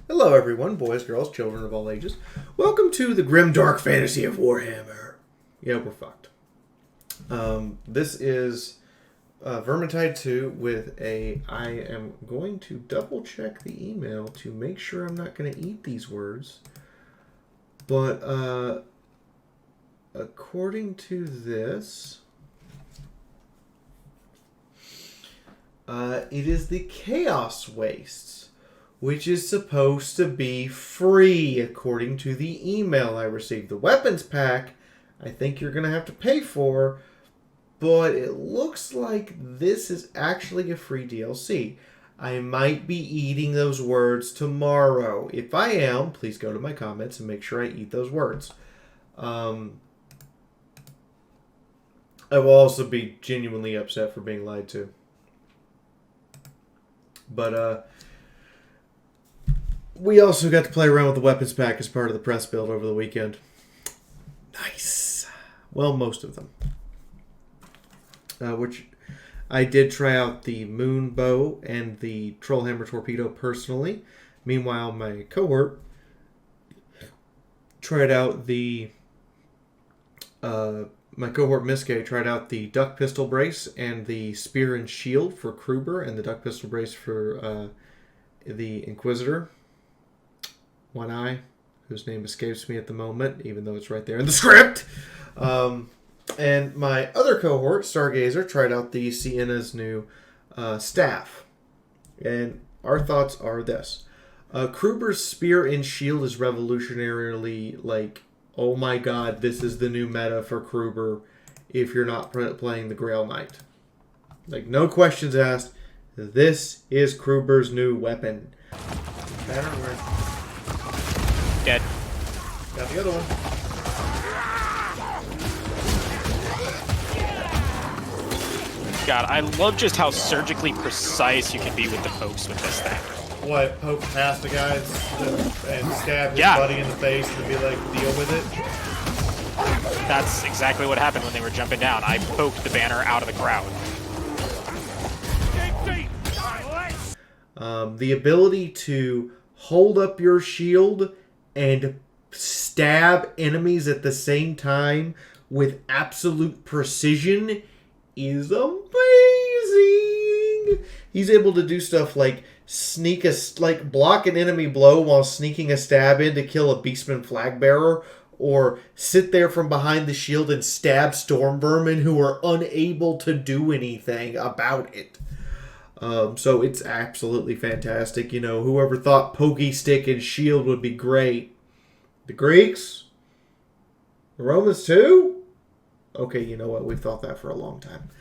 Hello everyone, boys, girls, children of all ages. Welcome to the grim dark fantasy of Warhammer. Yeah, we're fucked. This is Vermintide 2 with a... I am going to double check the email to make sure I'm not going to eat these words. But according to this, it is the Chaos Wastes, which is supposed to be free, according to the email I received. The weapons pack, I think you're going to have to pay for, but it looks like this is actually a free DLC. I might be eating those words tomorrow. If I am, please go to my comments and make sure I eat those words. I will also be genuinely upset for being lied to. But, we also got to play around with the weapons pack as part of the press build over the weekend. Nice. Well, most of them. Which I did try out the moon bow and the Trollhammer Torpedo personally. Meanwhile, my cohort tried out the... my cohort Miske tried out the duck pistol brace and the spear and shield for Kruber and the duck pistol brace for the Inquisitor. One Eye, whose name escapes me at the moment, even though it's right there in the script. And my other cohort, Stargazer, tried out the Sienna's new staff. And our thoughts are this. Kruber's spear and shield is revolutionarily like, oh my god, this is the new meta for Kruber if you're not playing the Grail Knight. Like, no questions asked. This is Kruber's new weapon. Banner, where? Dead. Got the other one. God, I love just how surgically precise you can be with the pokes with this thing. What, poke past the guys and stab his buddy in the face and be like, deal with it? That's exactly what happened when they were jumping down. I poked the banner out of the crowd. The ability to hold up your shield and stab enemies at the same time with absolute precision is amazing. He's able to do stuff like block an enemy blow while sneaking a stab in to kill a Beastman flag bearer, or sit there from behind the shield and stab storm vermin who are unable to do anything about it. So it's absolutely fantastic. You know, whoever thought pokey stick and shield would be great. The Greeks? The Romans too? Okay, you know what? We've thought that for a long time.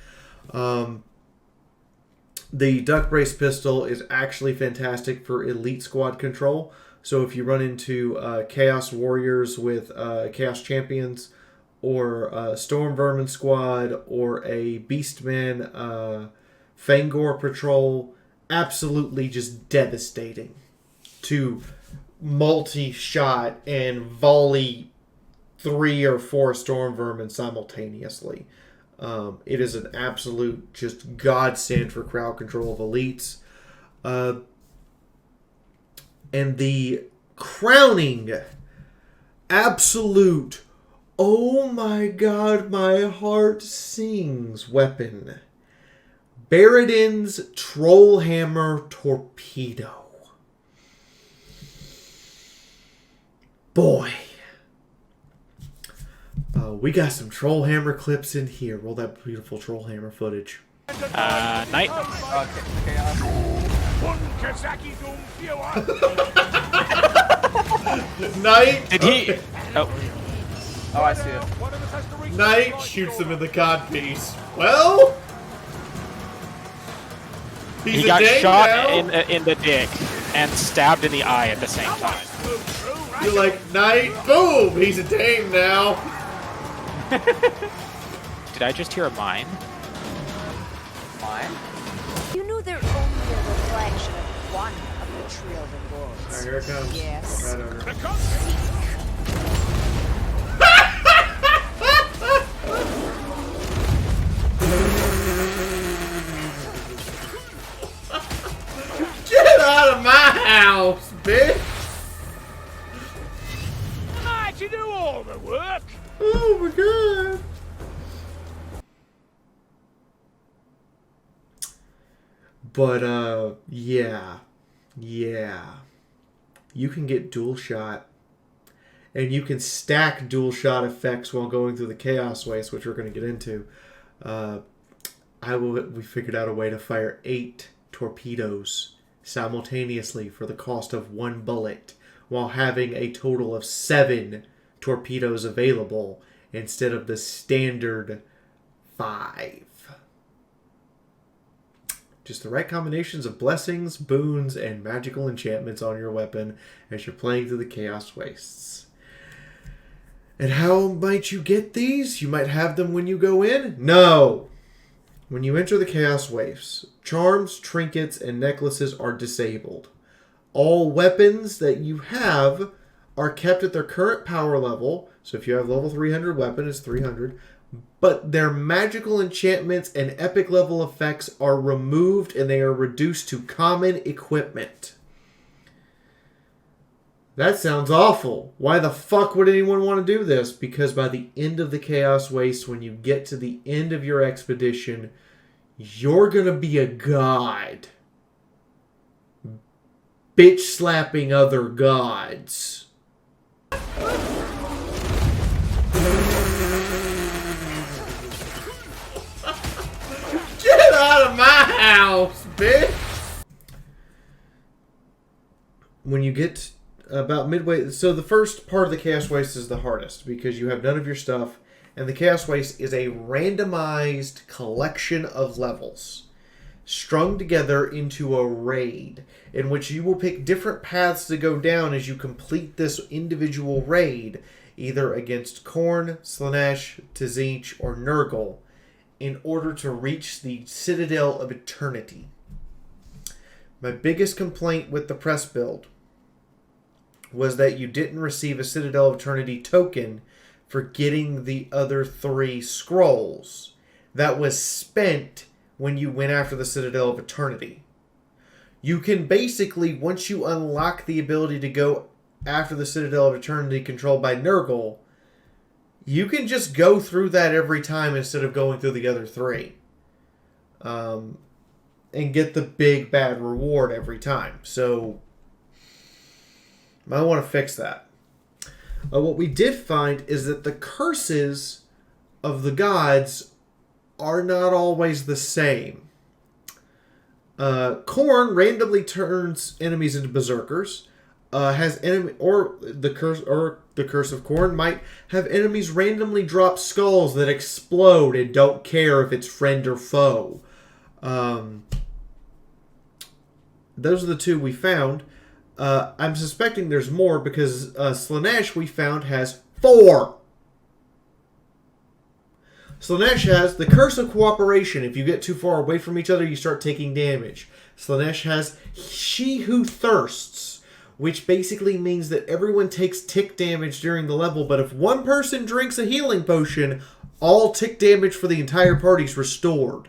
The Duck Brace Pistol is actually fantastic for elite squad control. So if you run into Chaos Warriors with Chaos Champions, or Storm Vermin Squad, or a Beastman Fangor Patrol, absolutely just devastating to multi-shot and volley 3 or 4 Storm Vermin simultaneously. It is an absolute just godsend for crowd control of elites. And the crowning absolute, oh my god, my heart sings weapon. Baradin's Trollhammer Torpedo. Boy. We got some Trollhammer clips in here. Roll that beautiful Trollhammer footage. Knight. Knight. Did he? Oh, I see it. Knight shoots him in the codpiece. Well, he got shot in the dick and stabbed in the eye at the same time. You're like, Knight, boom, he's a dame now. Did I just hear a mine? Mine? You knew they're only a reflection of one of the trillion worlds. Alright, here it comes. Yes. Right over. Get out of my house, bitch! you do all the work. Oh my god. But, yeah. You can get dual shot. And you can stack dual shot effects while going through the Chaos Waste, which we're going to get into. We figured out a way to fire 8 torpedoes simultaneously for the cost of 1 bullet, while having a total of 7 torpedoes available instead of the standard 5. Just the right combinations of blessings, boons, and magical enchantments on your weapon as you're playing through the Chaos Wastes. And how might you get these? You might have them when you go in? No! When you enter the Chaos Wastes, charms, trinkets, and necklaces are disabled. All weapons that you have are kept at their current power level. So if you have level 300 weapon, it's 300. But their magical enchantments and epic level effects are removed and they are reduced to common equipment. That sounds awful. Why the fuck would anyone want to do this? Because by the end of the Chaos Waste, when you get to the end of your expedition, you're going to be a god. Bitch slapping other gods. Get out of my house, bitch! When you get about midway... So the first part of the Chaos Waste is the hardest because you have none of your stuff. And the Chaos Waste is a randomized collection of levels strung together into a raid in which you will pick different paths to go down as you complete this individual raid, either against Khorne, Slaanesh, Tzeentch, or Nurgle, in order to reach the Citadel of Eternity. My biggest complaint with the press build was that you didn't receive a Citadel of Eternity token for getting the other 3 scrolls that was spent when you went after the Citadel of Eternity. You can basically, once you unlock the ability to go after the Citadel of Eternity controlled by Nurgle, you can just go through that every time instead of going through the other 3. And get the big bad reward every time. So, I want to fix that. What we did find is that the curses of the gods are not always the same. Khorne randomly turns enemies into berserkers. The curse of Khorne might have enemies randomly drop skulls that explode and don't care if it's friend or foe. Those are the 2 we found. I'm suspecting there's more because Slaanesh we found has 4. Slaanesh has the Curse of Cooperation. If you get too far away from each other, you start taking damage. Slaanesh has She Who Thirsts, which basically means that everyone takes tick damage during the level, but if one person drinks a healing potion, all tick damage for the entire party is restored.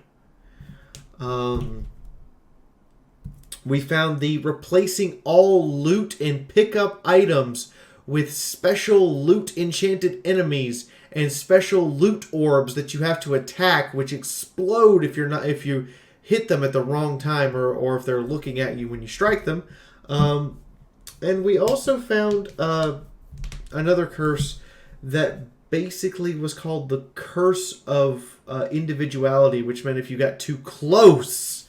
We found the replacing all loot and pickup items with special loot enchanted enemies and special loot orbs that you have to attack, which explode if you hit them at the wrong time or if they're looking at you when you strike them. And we also found another curse that basically was called the Curse of Individuality, which meant if you got too close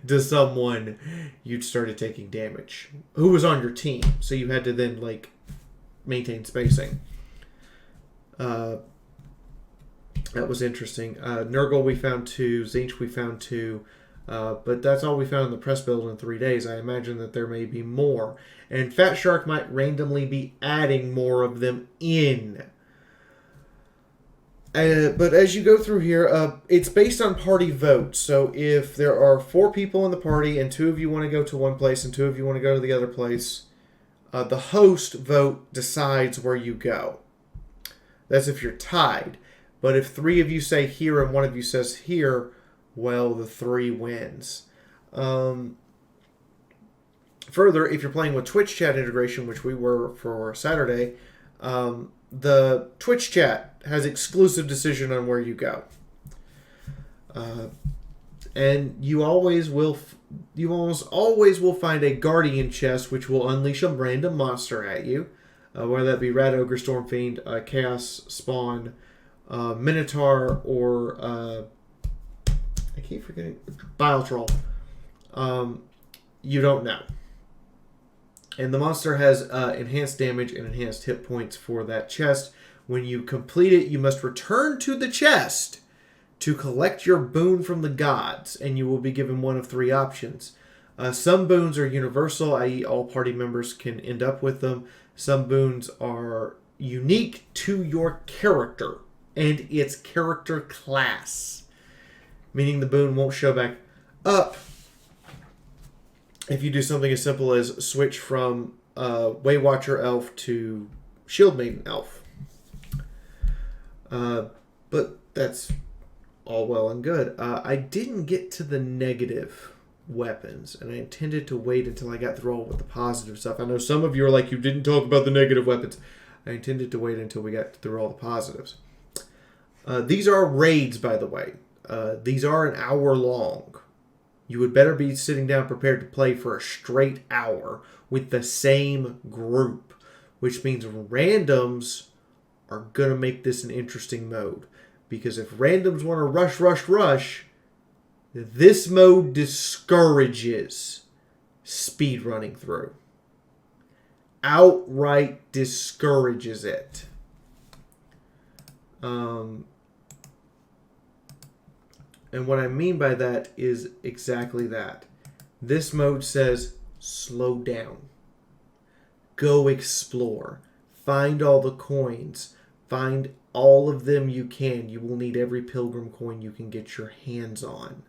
to someone, you'd started taking damage. Who was on your team, so you had to then maintain spacing. That was interesting. Nurgle we found 2, Tzeentch we found 2, but that's all we found in the press build in 3 days. I imagine that there may be more, and Fatshark might randomly be adding more of them in. But as you go through here, it's based on party votes. So if there are 4 people in the party and 2 of you want to go to one place and 2 of you want to go to the other place, the host vote decides where you go. That's if you're tied. But if 3 of you say here and 1 of you says here, well, the 3 wins. Further, if you're playing with Twitch chat integration, which we were for Saturday, The Twitch chat has exclusive decision on where you go. And you almost always will find a guardian chest which will unleash a random monster at you, whether that be Rat Ogre, Stormfiend, Chaos Spawn, Minotaur, or I keep forgetting Bile Troll. You don't know. And the monster has enhanced damage and enhanced hit points for that chest. When you complete it, you must return to the chest to collect your boon from the gods, and you will be given one of 3 options. Some boons are universal, i.e. all party members can end up with them. Some boons are unique to your character and its character class, meaning the boon won't show back up if you do something as simple as switch from Waywatcher Elf to Shield Maiden Elf. But that's all well and good. I didn't get to the negative weapons, and I intended to wait until I got through all with the positive stuff. I know some of you are like, you didn't talk about the negative weapons. I intended to wait until we got through all the positives. These are raids, by the way. These are an hour long. You would better be sitting down prepared to play for a straight hour with the same group, which means randoms are going to make this an interesting mode. Because if randoms want to rush, this mode discourages speed running through. Outright discourages it. And what I mean by that is exactly that. This mode says, slow down. Go explore. Find all the coins. Find all of them you can. You will need every pilgrim coin you can get your hands on.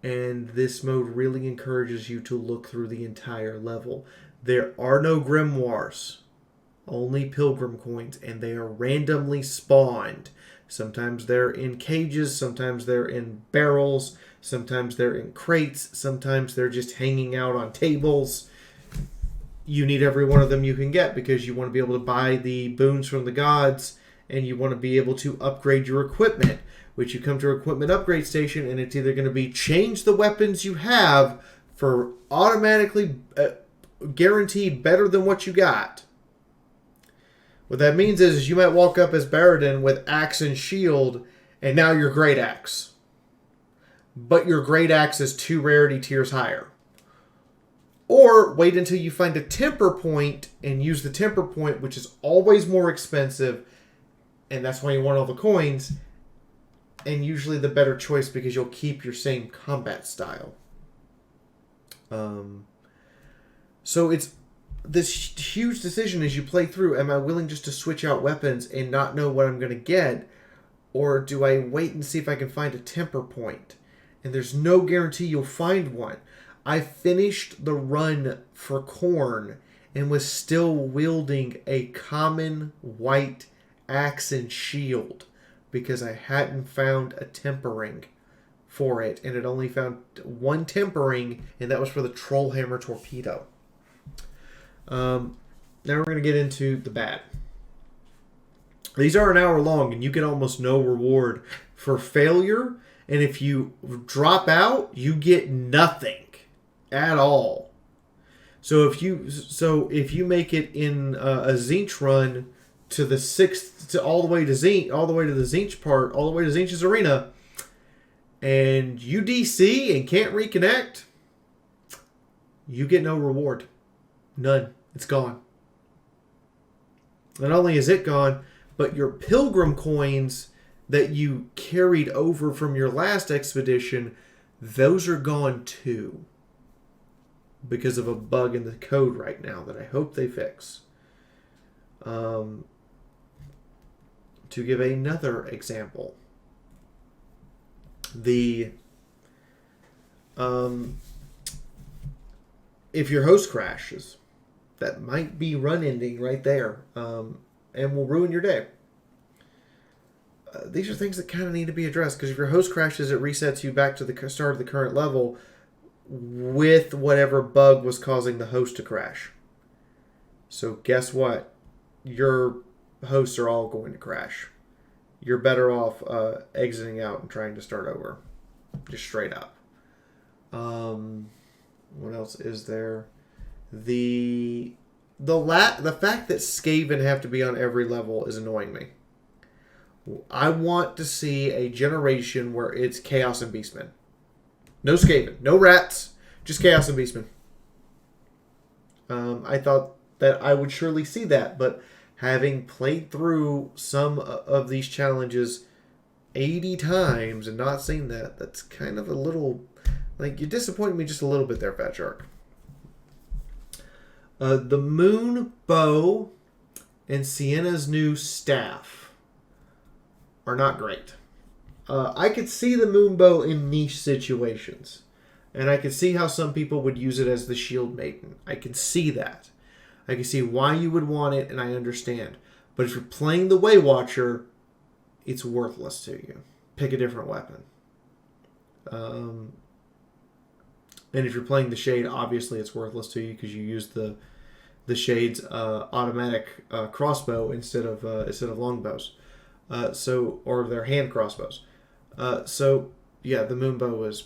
And this mode really encourages you to look through the entire level. There are no grimoires. Only pilgrim coins. And they are randomly spawned. Sometimes they're in cages, sometimes they're in barrels, sometimes they're in crates, sometimes they're just hanging out on tables. You need every one of them you can get because you want to be able to buy the boons from the gods, and you want to be able to upgrade your equipment, which you come to an equipment upgrade station, and it's either going to be change the weapons you have for automatically guaranteed better than what you got. What that means is you might walk up as Baradin with axe and shield, and now you're great axe. But your great axe is 2 rarity tiers higher. Or wait until you find a temper point and use the temper point, which is always more expensive, and that's why you want all the coins, and usually the better choice because you'll keep your same combat style. So it's this huge decision as you play through. Am I willing just to switch out weapons and not know what I'm going to get? Or do I wait and see if I can find a temper point? And there's no guarantee you'll find one. I finished the run for Corn and was still wielding a common white axe and shield because I hadn't found a tempering for it. And it only found 1 tempering, and that was for the Trollhammer Torpedo. Now we're going to get into the bad. These are an hour long, and you get almost no reward for failure. And if you drop out, you get nothing at all. So if you make it in a Zinch run to the 6th, all the way to Zinch, all the way to the Zinch part, all the way to Zinch's arena, and you DC and can't reconnect, you get no reward. None. It's gone. Not only is it gone, but your pilgrim coins that you carried over from your last expedition, those are gone too. Because of a bug in the code right now that I hope they fix. To give another example, if your host crashes, that might be run ending right there, and will ruin your day. These are things that kind of need to be addressed, because if your host crashes, it resets you back to the start of the current level with whatever bug was causing the host to crash. So guess what? your hosts are all going to crash. You're better off exiting out and trying to start over. Just straight up. What else is there? The fact that Skaven have to be on every level is annoying me. I want to see a generation where it's Chaos and Beastmen. No Skaven. No rats. Just Chaos and Beastmen. I thought that I would surely see that, but having played through some of these challenges 80 times and not seen that, that's kind of a little... Like, you disappointed me just a little bit there, Fatshark. The Moon Bow and Sienna's new staff are not great. I could see the Moon Bow in niche situations. And I can see how some people would use it as the Shield Maiden. I can see that. I can see why you would want it, and I understand. But if you're playing the Way Watcher, it's worthless to you. Pick a different weapon. And if you're playing the Shade, obviously it's worthless to you because you use the Shade's automatic crossbow instead of longbows. Or their hand crossbows. So yeah, the Moonbow is.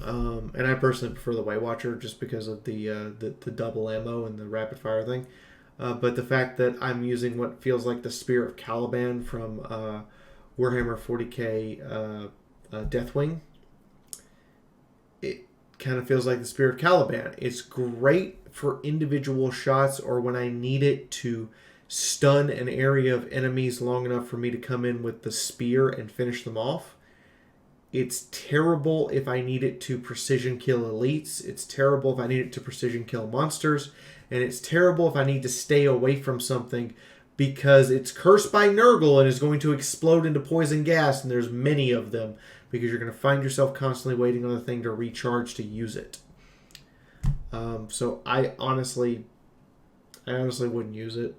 And I personally prefer the Way Watcher just because of the double ammo and the rapid fire thing. But the fact that I'm using what feels like the Spear of Caliban from Warhammer 40k Deathwing, it kind of feels like the Spear of Caliban. It's great for individual shots or when I need it to stun an area of enemies long enough for me to come in with the spear and finish them off. It's terrible if I need it to precision kill elites. It's terrible if I need it to precision kill monsters. And it's terrible if I need to stay away from something because it's cursed by Nurgle and is going to explode into poison gas. And there's many of them because you're going to find yourself constantly waiting on the thing to recharge to use it. So I honestly wouldn't use it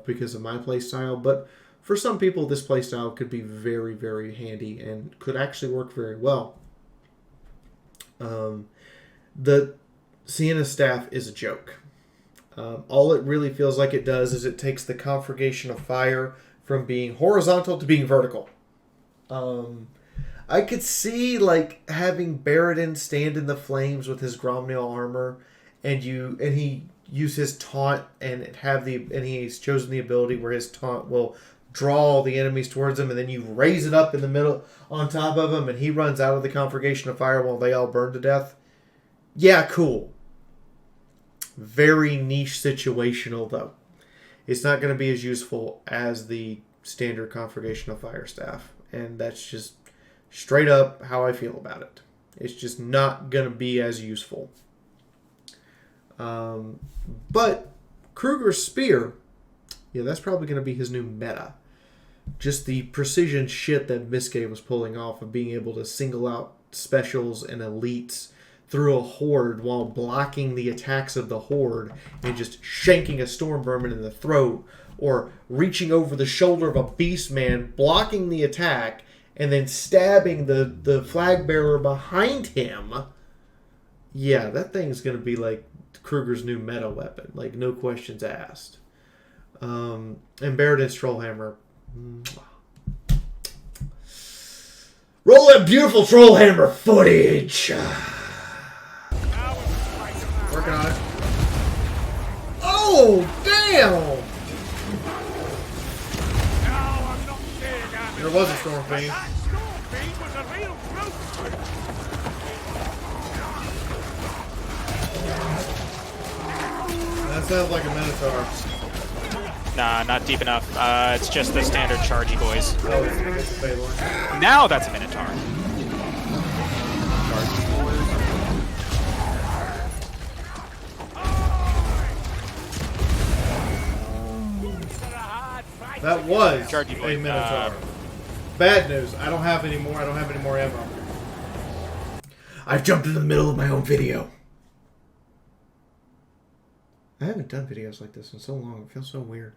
because of my playstyle. But for some people, this playstyle could be very, very handy and could actually work very well. The Sienna staff is a joke. All it really feels like it does is it takes the Conflagration of Fire from being horizontal to being vertical. I could see like having Baradin stand in the flames with his Gromnail armor, and he use his taunt and he's chosen the ability where his taunt will draw the enemies towards him, and then you raise it up in the middle on top of him, and he runs out of the Conflagration of Fire while they all burn to death. Yeah, cool. Very niche situational, though. It's not going to be as useful as the standard Conflagration of Fire staff, and that's just straight up how I feel about it. It's just not going to be as useful. But Kruger's Spear, yeah, that's probably going to be his new meta. Just the precision shit that Miske was pulling off of being able to single out specials and elites through a horde while blocking the attacks of the horde and just shanking a storm vermin in the throat, or reaching over the shoulder of a beast man, blocking the attack, and then stabbing the flag bearer behind him. Yeah, that thing's going to be like Kruger's new meta weapon. Like, no questions asked. And Baradin's Trollhammer. Roll that beautiful Trollhammer footage! Working on it. Oh, damn! There was a Storm Fiend. That sounds like a Minotaur. Nah, not deep enough. It's just the standard chargy boys. Oh, it's the Balor. Now that's a Minotaur. That was Chargy boy. a Minotaur. Bad news. I don't have any more. I don't have any more ammo. I've jumped in the middle of my own video. I haven't done videos like this in so long. It feels so weird.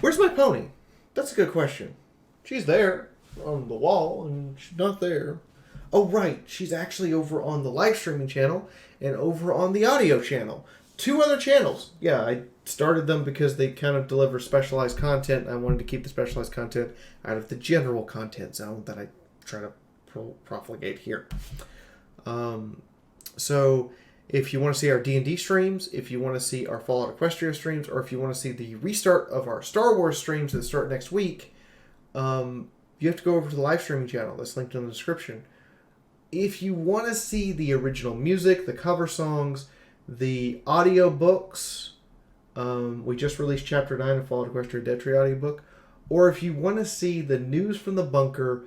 Where's my pony? That's a good question. She's there on the wall, and she's not there. Oh, right. She's actually over on the live streaming channel and over on the audio channel. 2 other channels. Yeah, I started them because they kind of deliver specialized content. I wanted to keep the specialized content out of the general content zone that I try to profligate here. So if you want to see our D&D streams, if you want to see our Fallout Equestria streams, or if you want to see the restart of our Star Wars streams that start next week, you have to go over to the live streaming channel that's linked in the description. If you want to see the original music, the cover songs, the audio books, we just released Chapter 9 of Fallout Equestria Detri audiobook, or if you want to see the News from the Bunker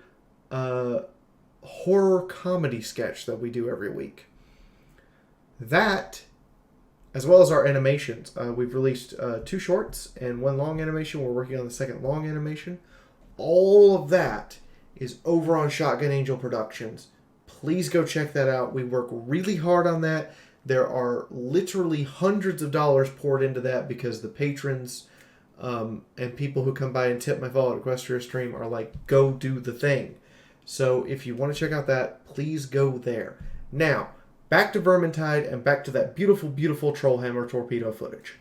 horror comedy sketch that we do every week, that, as well as our animations. We've released 2 shorts and 1 long animation. We're working on the second long animation. All of that is over on Shotgun Angel Productions. Please go check that out. We work really hard on that. There are literally hundreds of dollars poured into that because the patrons and people who come by and tip my Fallout Equestria stream are like, go do the thing. So if you want to check out that, please go there. Now, back to Vermintide and back to that beautiful, beautiful Trollhammer Torpedo footage.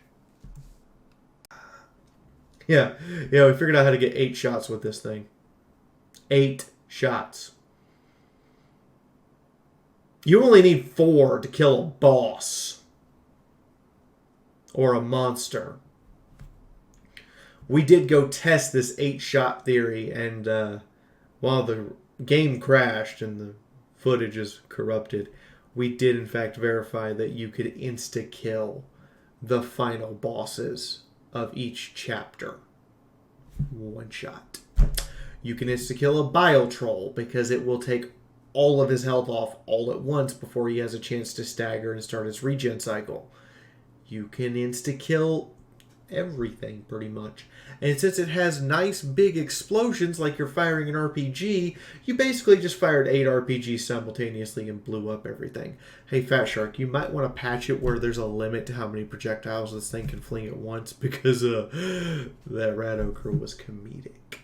Yeah, we figured out how to get 8 shots with this thing. 8 shots. You only need 4 to kill a boss. Or a monster. We did go test this 8-shot theory, and while the game crashed and the footage is corrupted, we did in fact verify that you could insta-kill the final bosses of each chapter. 1 shot. You can insta-kill a Bile Troll because it will take all of his health off all at once before he has a chance to stagger and start his regen cycle. You can insta-kill everything pretty much. And since it has nice big explosions like you're firing an RPG, you basically just fired 8 RPGs simultaneously and blew up everything. Hey Fatshark, you might want to patch it where there's a limit to how many projectiles this thing can fling at once, because that Rado crew was comedic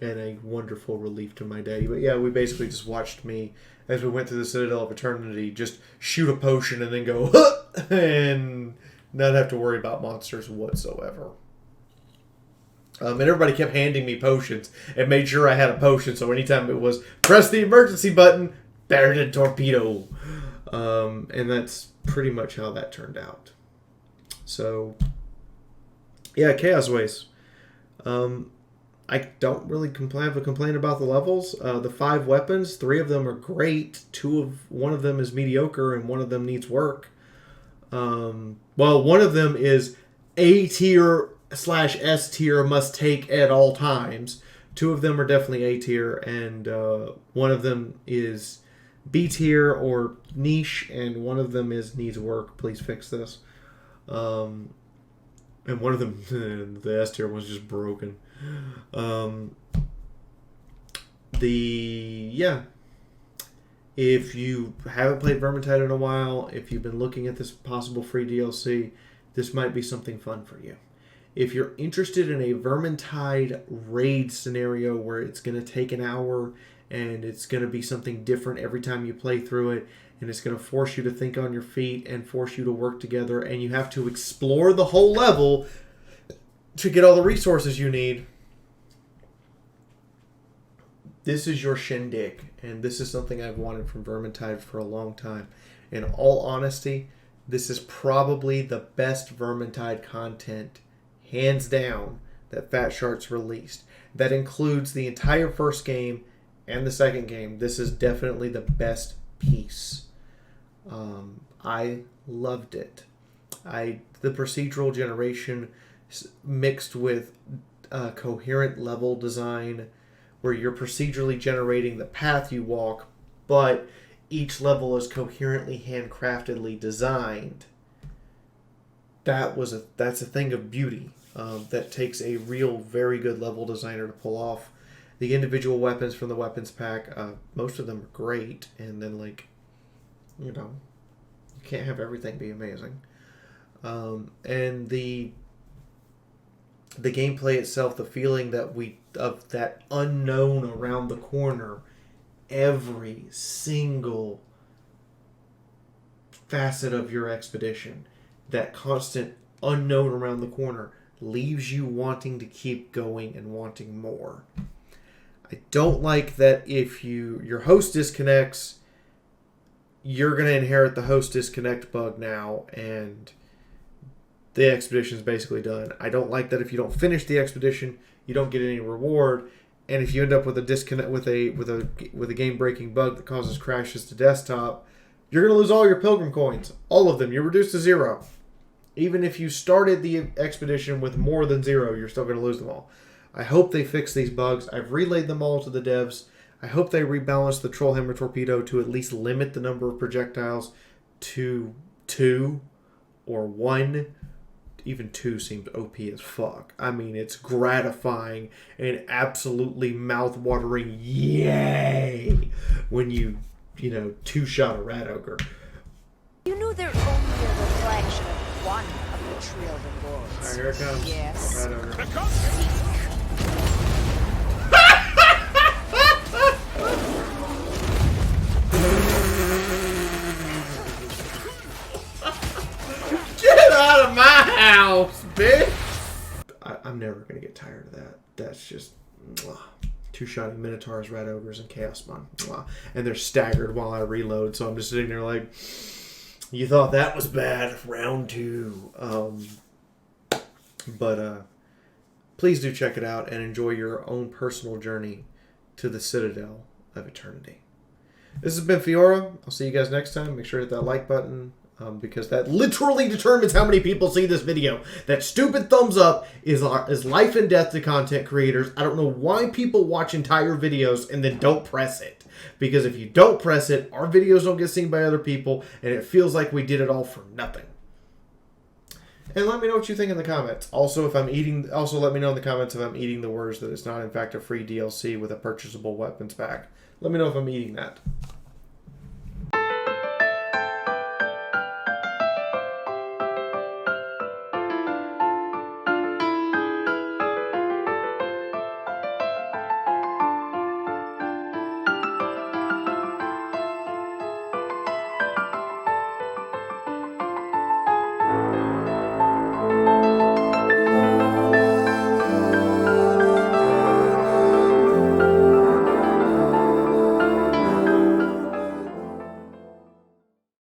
and a wonderful relief to my day. But yeah, we basically just watched me, as we went through the Citadel of Eternity, just shoot a potion and then go, huh! And not have to worry about monsters whatsoever. And everybody kept handing me potions and made sure I had a potion, so anytime it was press the emergency button, Baronid Torpedo. And that's pretty much how that turned out. So, yeah, Chaos Waste. I don't really have a complaint about the levels. The 5 weapons, 3 of them are great. 1 of them is mediocre and 1 of them needs work. Well, 1 of them is A tier / S tier must take at all times. 2 of them are definitely A tier, and 1 of them is B tier or niche, and 1 of them is needs work. Please fix this. And 1 of them, the S tier one's just broken. If you haven't played Vermintide in a while, if you've been looking at this possible free DLC, this might be something fun for you. If you're interested in a Vermintide raid scenario where it's going to take an hour and it's going to be something different every time you play through it, and it's going to force you to think on your feet and force you to work together, and you have to explore the whole level to get all the resources you need, this is your shindig, and this is something I've wanted from Vermintide for a long time. In all honesty, this is probably the best Vermintide content, hands down, that Fatshark's released. That includes the entire first game and the second game. This is definitely the best piece. I loved it. The procedural generation mixed with coherent level design, where you're procedurally generating the path you walk, but each level is coherently handcraftedly designed. That's a thing of beauty that takes a real, very good level designer to pull off. The individual weapons from the weapons pack, most of them are great, and then you can't have everything be amazing. And the gameplay itself, the feeling of that unknown around the corner every single facet of your expedition. That constant unknown around the corner leaves you wanting to keep going and wanting more. I don't like that if your host disconnects, you're going to inherit the host disconnect bug now, and the expedition's basically done. I don't like that if you don't finish the expedition, you don't get any reward, and if you end up with a disconnect with a game-breaking bug that causes crashes to desktop, you're going to lose all your pilgrim coins, all of them. You're reduced to 0. Even if you started the expedition with more than 0, you're still going to lose them all. I hope they fix these bugs. I've relayed them all to the devs. I hope they rebalance the Trollhammer Torpedo to at least limit the number of projectiles to 2 or 1. Even 2 seems OP as fuck. I mean, it's gratifying and absolutely mouth-watering yay when you two-shot a rat ogre. You knew they're only a reflection of one of the trio of lords. Alright, here it comes. Yes. Rat ogre. Get out of my house, bitch! I'm never going to get tired of that. That's just... Two-shotting Minotaurs, Rat Ogres, and Chaos Mon. And they're staggered while I reload, so I'm just sitting there like... You thought that was bad. Round 2. But please do check it out and enjoy your own personal journey to the Citadel of Eternity. This has been Fiaura. I'll see you guys next time. Make sure to hit that like button because that literally determines how many people see this video. That stupid thumbs up is life and death to content creators. I don't know why people watch entire videos and then don't press it. Because if you don't press it, our videos don't get seen by other people, and it feels like we did it all for nothing. And let me know what you think in the comments. Also, let me know in the comments if I'm eating the words that it's not in fact a free DLC with a purchasable weapons pack. Let me know if I'm eating that.